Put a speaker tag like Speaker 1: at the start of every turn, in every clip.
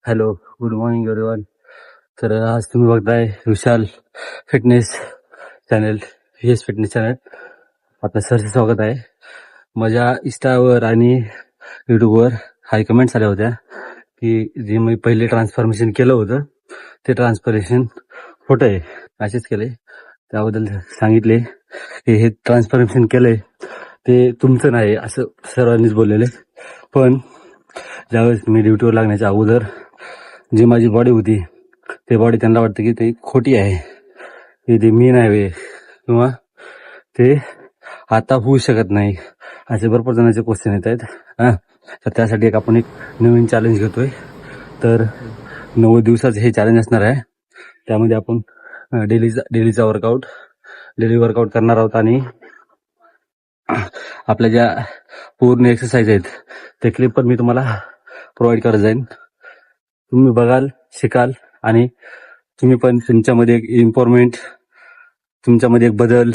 Speaker 1: Hello, good morning everyone. तर आज तुम्ही बघताय Vishal fitness channel, VS fitness channel. आपलं सरचे स्वागत आहे. माझ्या इंस्टावर आणि यूट्यूबवर हाय कमेंट्स आल्या होत्या की जे मी पहिले ट्रान्सफॉर्मेशन केलं होतं ते ट्रान्सफॉर्मेशन खोटं आहे, मॅसेज केले त्याबद्दल सांगितले की हे ट्रान्सफॉर्मेशन केलंय ते तुमचं नाही असं सर्वांनीच बोललेले. पण ज्यावेळेस मी ड्युटीवर लागण्याच्या अगोदर जी माझी बॉडी होती ते बॉडी त्यांना वाटतं की ते खोटी आहे, की ते मी नाही किंवा ते आता होऊ शकत नाही, असे भरपूर जणांचे क्वेश्चन येत आहेत. तर त्यासाठी आपण एक नवीन चॅलेंज घेतोय. तर 90 दिवसाचं हे चॅलेंज असणार आहे. त्यामध्ये आपण डेलीचा डेली वर्कआउट करणार आहोत आणि आपल्या ज्या पूर्ण एक्सरसाइज आहेत ते क्लिप पण मी तुम्हाला प्रोव्हाइड करत जाईन. तुम्ही बघाल, शिकाल आणि तुम्ही पण तुमच्यामध्ये एक इम्प्रूव्हमेंट, तुमच्यामध्ये एक बदल,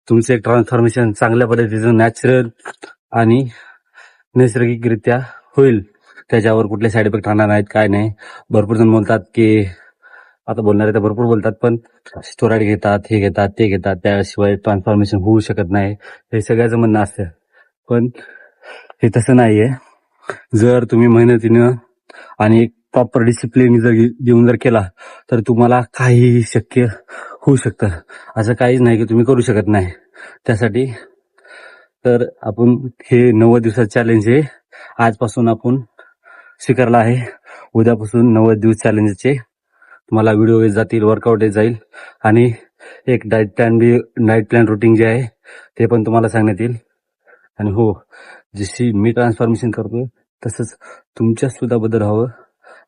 Speaker 1: तुमचं एक ट्रान्सफॉर्मेशन चांगल्या पद्धतीचं नॅचरल आणि नैसर्गिकरित्या होईल. त्याच्यावर कुठले साईड इफेक्ट राहणार नाहीत, काय नाही. भरपूर जण बोलतात की आता बोलणारे तर भरपूर बोलतात, पण स्टेरॉइड घेतात, हे घेतात, ते घेतात, त्याशिवाय ट्रान्सफॉर्मेशन होऊ शकत नाही, हे सगळ्याचं म्हणणं असतं. पण हे तसं नाहीये. जर तुम्ही मेहनतीनं आणि एक प्रॉपर डिसिप्लिन जर देऊन जर केला तर तुम्हाला काहीही शक्य होऊ शकतं. असं काहीच नाही की तुम्ही करू शकत नाही. त्यासाठी तर आपण हे 90 दिवसाचं चॅलेंज हे आजपासून आपण स्वीकारलं आहे. उद्यापासून 90 दिवस चॅलेंजचे तुम्हाला व्हिडिओ येत जातील, वर्कआउट येत जाईल आणि एक डाएट प्लॅन रुटीन जे आहे ते पण तुम्हाला सांगण्यात येईल. आणि हो, जशी मी ट्रान्सफॉर्मेशन करतोय तसंच तुमच्या सुद्धा बदल हवं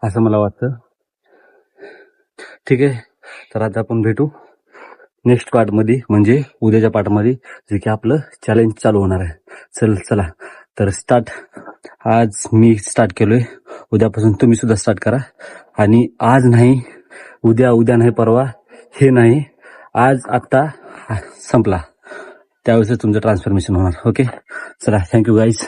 Speaker 1: असं मला वाटतं. ठीक आहे, तर आता आपण भेटू नेक्स्ट पार्टमध्ये, म्हणजे उद्याच्या पार्टमध्ये, जे की आपलं चॅलेंज चालू होणार आहे. चला तर स्टार्ट. आज मी स्टार्ट केलोय, उद्यापासून तुम्ही सुद्धा स्टार्ट करा. आणि आज नाही उद्या, उद्या नाही परवा, हे नाही, आज आत्ता संपला त्यावेळेस तुमचं ट्रान्सफॉर्मेशन होणार. ओके, चला, थँक्यू गाईज.